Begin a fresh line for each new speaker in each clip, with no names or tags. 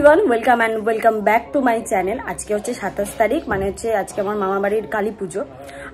Everyone welcome and welcome back to my channel. आज के 27 तारीख माने आज के आमार मामा बाड़ीर काली पुजो।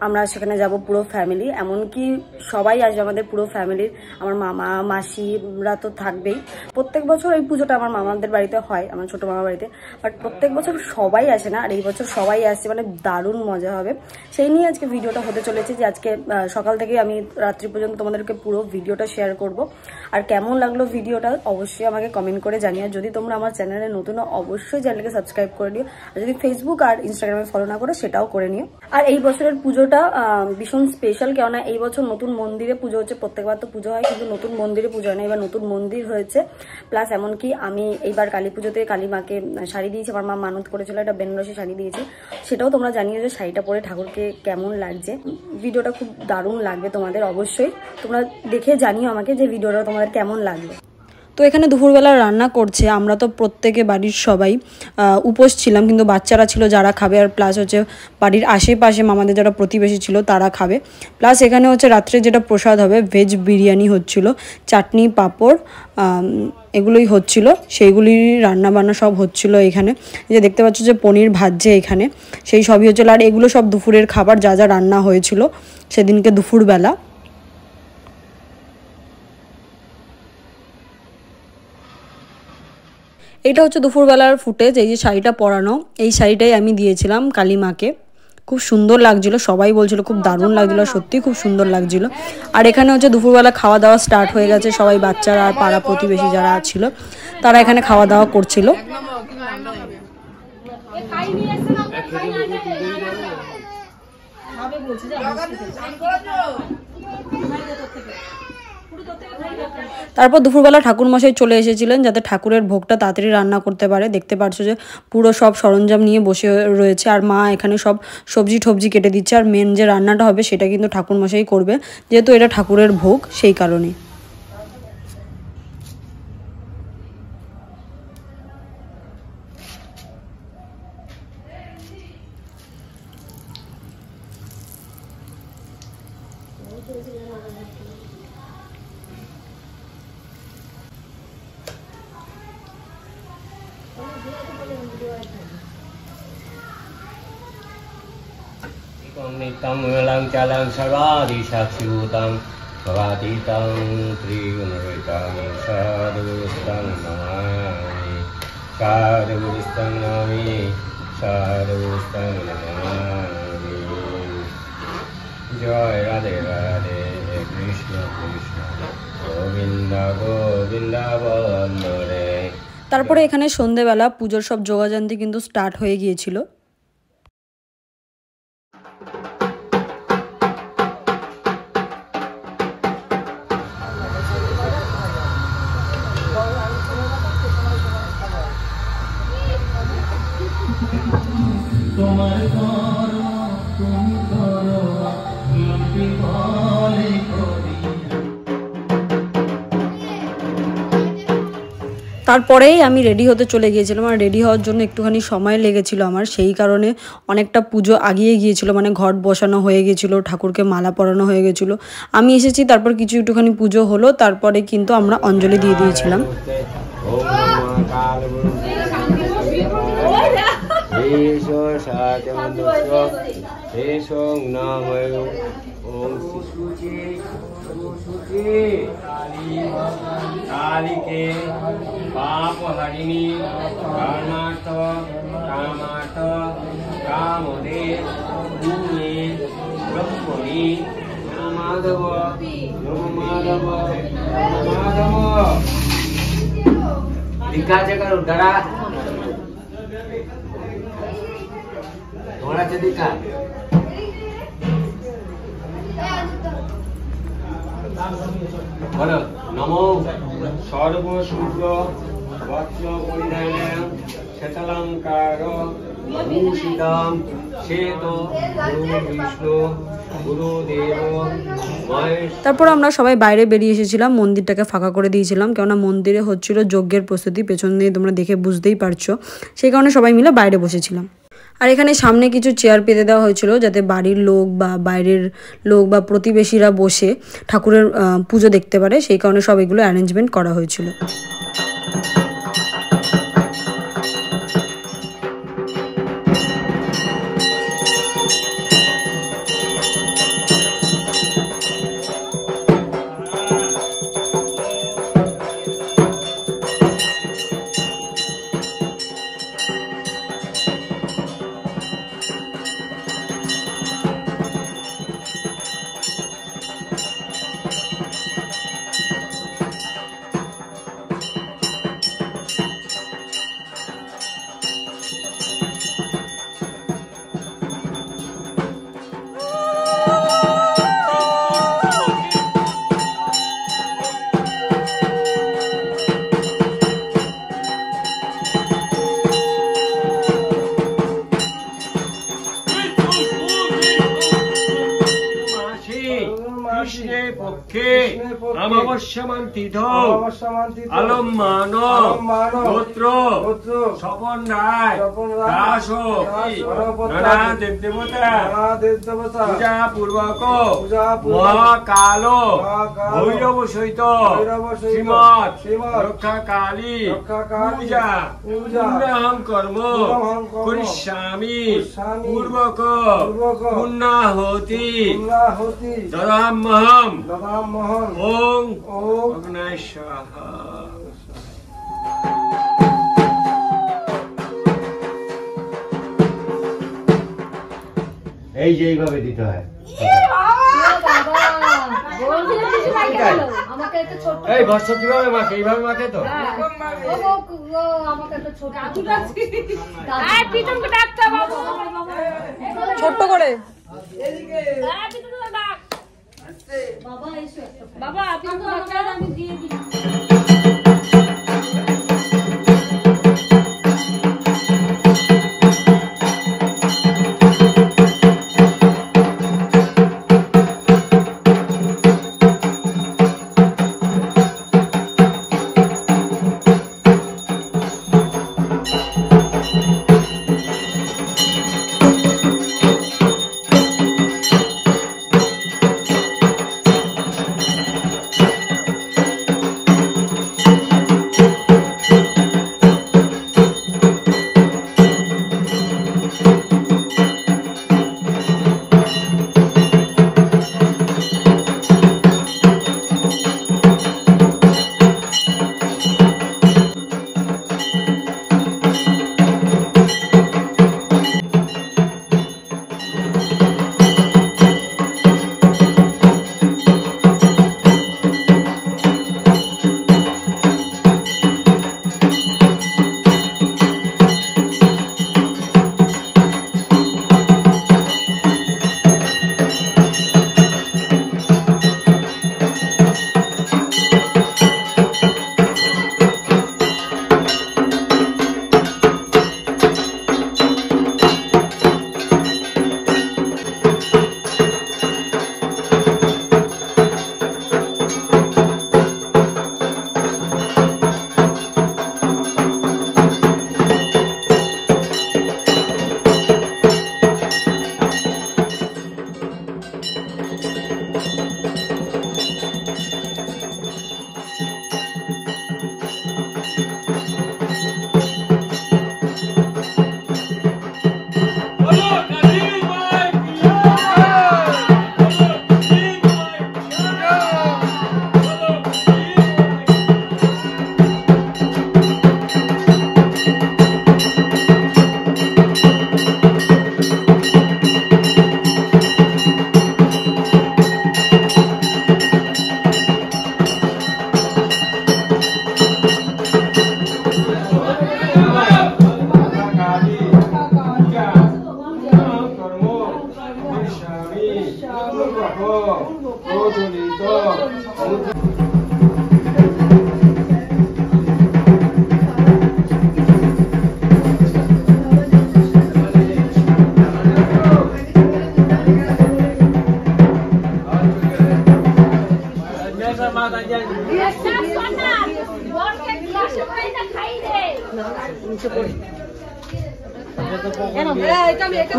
আমরা সেখানে যাব পুরো ফ্যামিলি, এমনকি সবাই আসবে আমাদের পুরো ফ্যামিলির। আমার মামা মাসিরা তো থাকবেই। প্রত্যেক বছর এই পুজোটা আমার মামাদের বাড়িতে হয়, আমার ছোট মামা বাড়িতে, বাট প্রত্যেক বছর সবাই আসে না, আর এই বছর সবাই আসছে, মানে দারুণ মজা হবে। সেই নিয়ে আজকে ভিডিওটা হতে চলেছে যে আজকে সকাল থেকে আমি রাত্রি পর্যন্ত তোমাদেরকে পুরো ভিডিওটা শেয়ার করব। আর কেমন লাগলো ভিডিওটা অবশ্যই আমাকে কমেন্ট করে জানিও। যদি তোমরা আমার চ্যানেলে নতুন অবশ্যই চ্যানেলকে সাবস্ক্রাইব করে নিও, আর যদি ফেসবুক আর ইনস্টাগ্রামে ফলো না করো সেটাও করে নিও। আর এই বছরের পুজো ভীষণ স্পেশাল, কেননা এই বছর নতুন মন্দিরে পুজো হচ্ছে। প্রত্যেকবার তো পুজো হয় কিন্তু নতুন মন্দিরে পুজো হয় না, এবার নতুন মন্দির হয়েছে। প্লাস এমনকি আমি এইবার কালী পুজোতে কালী মাকে শাড়ি দিয়েছি, আমার মা মানত করেছিল একটা বেনারসি শাড়ি দিয়েছি। সেটাও তোমরা জানিও যে শাড়িটা পরে ঠাকুরকে কেমন লাগছে। ভিডিওটা খুব দারুণ লাগবে তোমাদের, অবশ্যই তোমরা দেখে জানিও আমাকে যে ভিডিওটা তোমাদের কেমন লাগবে। তো এখানে দুপুরবেলা রান্না করছে, আমরা তো প্রত্যেকে বাড়ির সবাই উপোস ছিলাম, কিন্তু বাচ্চারা ছিল যারা খাবে, আর প্লাস হচ্ছে বাড়ির আশেপাশে মামাদের যারা প্রতিবেশী ছিল তারা খাবে। প্লাস এখানে হচ্ছে রাত্রে যেটা প্রসাদ হবে ভেজ বিরিয়ানি হচ্ছিল, চাটনি পাঁপড় এগুলোই হচ্ছিল, সেইগুলির রান্না বান্না সব হচ্ছিল। এখানে যে দেখতে পাচ্ছ যে পনির ভাজছে এখানে, সেই সবই হচ্ছিল। আর এগুলো সব দুপুরের খাবার যা যা রান্না হয়েছিল সেদিনকে দুপুরবেলা। এটা হচ্ছে দুপুরবেলার ফুটেজ। এই যে শাড়িটা পরানো, এই শাড়িটাই আমি দিয়েছিলাম কালী মাকে। খুব সুন্দর লাগছিল, সবাই বলছিল খুব দারুণ লাগছিল, সত্যি খুব সুন্দর লাগছিল। আর এখানে হচ্ছে দুপুরবেলা খাওয়া দাওয়া স্টার্ট হয়ে গেছে, সবাই বাচ্চারা আর পাড়া প্রতিবেশী যারা ছিল তারা এখানে খাওয়া দাওয়া করছিল। তারপর দুপুরবেলা ঠাকুর মশাই চলে এসেছিলেন যাতে ঠাকুরের ভোগটা তাড়াতাড়ি রান্না করতে পারে। দেখতে পাচ্ছ যে পুরো সব সরঞ্জাম নিয়ে বসে রয়েছে, আর মা এখানে সব সবজি টবজি কেটে দিচ্ছে। আর মেন যে রান্নাটা হবে সেটা কিন্তু ঠাকুর মশাই করবে, যেহেতু এটা ঠাকুরের ভোগ, সেই কারণে।
नित्यं लङ्चलं सर्वादिशाच्युतं भवातीतं त्रिगुणरहितं साधुस्तं नमामि साधुस्तं नमामि साधुस्तं नमामि। जय राधे राधे कृष्ण कृष्ण गोविन्द गोविन्द वन्दे।
তারপরে এখানে সন্ধ্যেবেলা পুজোর সব যোগাযান্তি কিন্তু স্টার্ট হয়ে গিয়েছিল। তারপরেই আমি রেডি হতে চলে গিয়েছিলাম, আর রেডি হওয়ার জন্য একটুখানি সময় লেগেছিল আমার, সেই কারণে অনেকটা পুজো আগিয়ে গিয়েছিল, মানে ঘট বসানো হয়ে গেছিলো, ঠাকুরকে মালা পরানো হয়ে গেছিলো। আমি এসেছি, তারপর কিছু একটুখানি পুজো হলো, তারপরে কিন্তু আমরা অঞ্জলি দিয়ে দিয়েছিলাম।
कालिके पापहरिणी कामार्थ कामार्थ कामदे पुण्ये ब्रह्मणि माधव माधव माधव दिखाचे करो डरा थोड़ा से दिखा बोलो नमो सर्वशुद्ध वस्त्र परिधान शतलंकार भूषितम श्वेत गुरु विष्णु गुरुदेव।
তারপর আমরা সবাই বাইরে বেরিয়ে এসেছিলাম, মন্দিরটাকে ফাঁকা করে দিয়েছিলাম, কেননা মন্দিরে হচ্ছিল যজ্ঞের প্রস্তুতি, পেছন দিয়ে তোমরা দেখে বুঝতেই পারছো, সেই কারণে সবাই মিলে বাইরে বসেছিলাম। আর এখানে সামনে কিছু চেয়ার পেতে দেওয়া হয়েছিল যাতে বাড়ির লোক বা বাইরের লোক বা প্রতিবেশীরা বসে ঠাকুরের পুজো দেখতে পারে, সেই কারণে সব এগুলো অ্যারেঞ্জমেন্ট করা হয়েছিল।
পক্ষে অমাবস্যামান তিথ আলম্মান গোত্র স্বপন রায় দাস নানা দেবদেবতা পূজা পূর্বক মহাকাল ভৈরব সহিত শ্রীমৎ রক্ষা কালী পূজা পূর্ণাহং কর্ম করিষ্যামি পূর্বক পুণ্যাহতি দদাম্যহম ওং অগ্নয়ে স্বাহা। এই যে এইভাবে দিতে হয়। এই বর্ষ কিভাবে মাকে? এইভাবে মাকে তো
ছোট্ট করে
বাবা আমি দিয়ে দিই।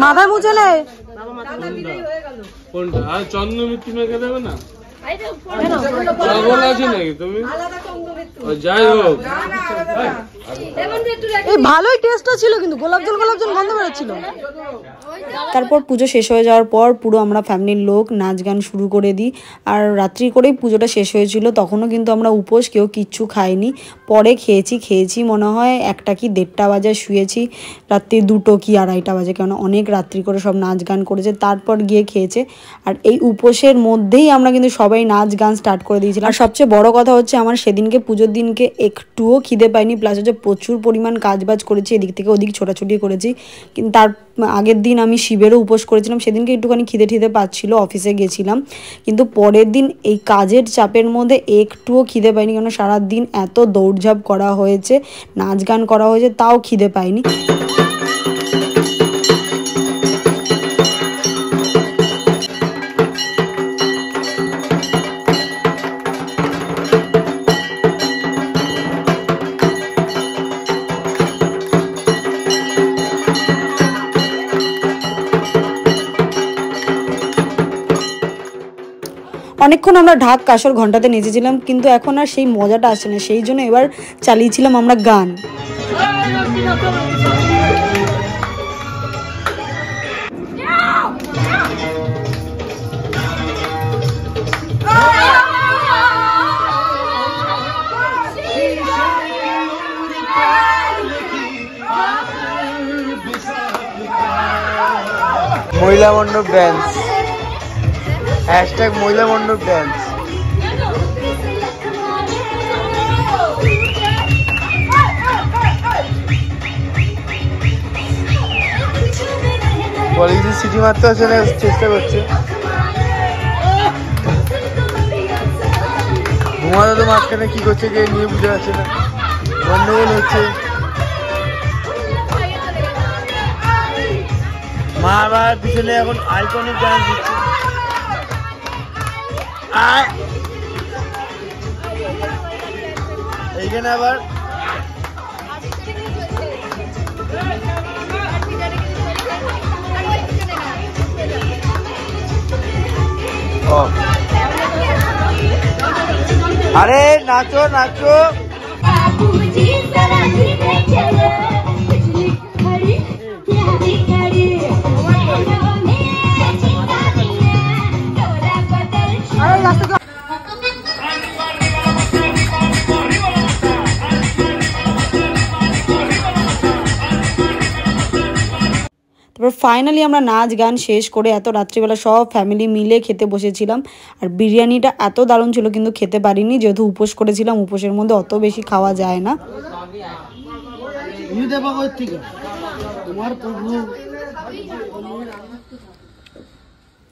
মাথায় মুছে নে
কোনটা? আর চন্দ্র মৃত্যু মেখে দেবে না? পাগল আছে নাকি তুমি? যাই হোক,
এই ভালোই টেস্টটা ছিল, কিন্তু গোলাপ জল গন্ধ বেরোচ্ছিল। তারপর পুজো শেষ হয়ে যাওয়ার পর পুরো আমরা ফ্যামিলির লোক নাচ গান শুরু করে দিই। আর রাত্রি করেই পুজোটা শেষ হয়েছিল, তখনও কিন্তু আমরা উপোস, কেউ কিচ্ছু খাইনি। পরে খেয়েছি মনে হয় 1টা কি 1:30 বাজে, শুয়েছি রাত্রি 2টো কি 2:30 বাজে, কেন অনেক রাত্রি করে সব নাচ গান করেছে, তারপর গিয়ে খেয়েছে। আর এই উপোসের মধ্যেই আমরা কিন্তু সবাই নাচ গান স্টার্ট করে দিয়েছিলাম। আর সবচেয়ে বড় কথা হচ্ছে আমার সেদিনকে পুজোর দিনকে একটুও খিদে পাইনি, প্লাস হচ্ছে প্রচুর পরিমাণ কাজবাজ করেছি, এদিক থেকে ওদিক ছোটাছুটি করেছি। কিন্তু তার আগের দিন আমি শিবেরও উপোস করেছিলাম, সেদিনকে একটুখানি খিদে পাচ্ছিল, অফিসে গেছিলাম। কিন্তু পরের দিন এই কাজের চাপের মধ্যে একটুও খিদে পাইনি, কেন সারাদিন এত দৌড়ঝাঁপ করা হয়েছে, নাচ গান করা হয়েছে, তাও খিদে পাইনি। অনেকক্ষণ আমরা ঢাক কাসর ঘন্টাতে নেচেছিলাম, কিন্তু এখন আর সেই মজাটা আসছে না, সেই জন্য এবার চালিয়েছিলাম আমরা গান।
মহিলা মণ্ডপ ড্যান্স, হ্যাশট্যাগ মহিলা মণ্ডপ ড্যান্স। কলেজে সিটি মারতে আসে না, চেষ্টা করছে। ঘুমাতে তো মাঝখানে কি করছে কে নিয়ে বুঝে যাচ্ছে না, গন্ডগোল হচ্ছে। মা আবার পিছনে এখন আইকনিক ডান্স দিচ্ছে। এইখানে আবার আরে নাচো নাচো।
তারপর ফাইনালি আমরা নাচ গান শেষ করে এত রাত্রিবেলা সব ফ্যামিলি মিলে খেতে বসেছিলাম। আর বিরিয়ানিটা এত দারুণ ছিল, কিন্তু খেতে পারিনি যেহেতু উপোস করেছিলাম, উপোসের মধ্যে অত বেশি খাওয়া যায় না।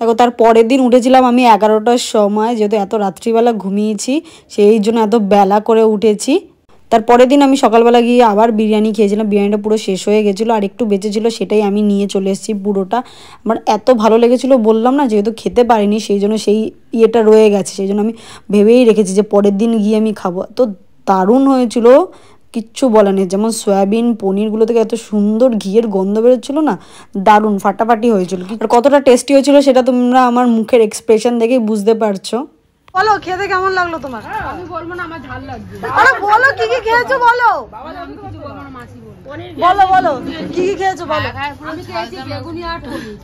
দেখো তার পরের দিন উঠেছিলাম আমি 11টার সময়, যেহেতু এত রাত্রিবেলা ঘুমিয়েছি সেই জন্য এত বেলা করে উঠেছি। তারপরের দিন আমি সকালবেলা গিয়ে আবার বিরিয়ানি খেয়েছিলাম, বিরিয়ানিটা পুরো শেষ হয়ে গেছিলো, আর একটু বেঁচেছিল সেটাই আমি নিয়ে চলে এসেছি পুরোটা। আমার এত ভালো লেগেছিলো বললাম না, যেহেতু খেতে পারিনি সেই জন্য সেই ইয়েটা রয়ে গেছে, সেই জন্য আমি ভেবেই রেখেছি যে পরের দিন গিয়ে আমি খাবো। তো দারুণ হয়েছিল, কিচ্ছু বলা নেই। যেমন সয়াবিন পনিরগুলো থেকে এত সুন্দর ঘিয়ের গন্ধ বেরোচ্ছিলো না, দারুণ ফাটাফাটি হয়েছিল। আর কতটা টেস্টি হয়েছিল সেটা তোমরা আমার মুখের এক্সপ্রেশন দেখেই বুঝতে পারছো। বলো খেতে কেমন লাগলো তোমার?
আমি বলবো না, আমার ঝাল লাগছে।
আরে বলো কি কি খেয়েছো বলো।
আমি কিছু বলবো না, মাসি বলবো।
বলো বলো কি কি খেয়েছো বলো।
আমি খেয়েছি বেগুনি আর পনির।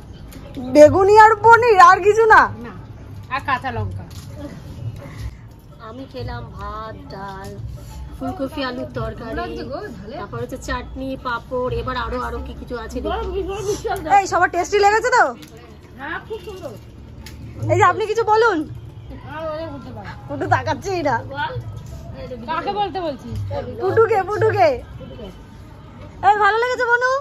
বেগুনি আর পনির, আর কিছু না?
না, আর কাঁচা লঙ্কা।
আমি খেলাম ভাত, ডাল, ফুলকপি আলুর তরকারি, তারপর হচ্ছে চাটনি, পাঁপড়, এবার আরো আরো কি কিছু আছে।
এই সবার টেস্টি লেগেছে তো?
হ্যাঁ, খুব সুন্দর।
এই যে আপনি কিছু বলুন। পুটু তাকাচ্ছে না,
কাকে বলতে বলছিস?
পুটুকে পুটুকে। এই ভালো লেগেছে বনু?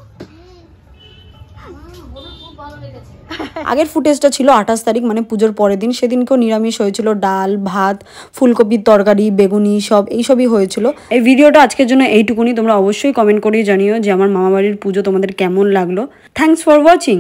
আগের ফুটেজটা ছিল 28 তারিখ, মানে পুজোর পরের দিন। সেদিনকেও নিরামিষ হয়েছিল, ডাল ভাত, ফুলকপির তরকারি, বেগুনি সব এইসবই হয়েছিল। এই ভিডিওটা আজকের জন্য এইটুকুনি। তোমরা অবশ্যই কমেন্ট করেই জানিও যে আমার মামাবাড়ির পুজো তোমাদের কেমন লাগলো। Thanks for watching.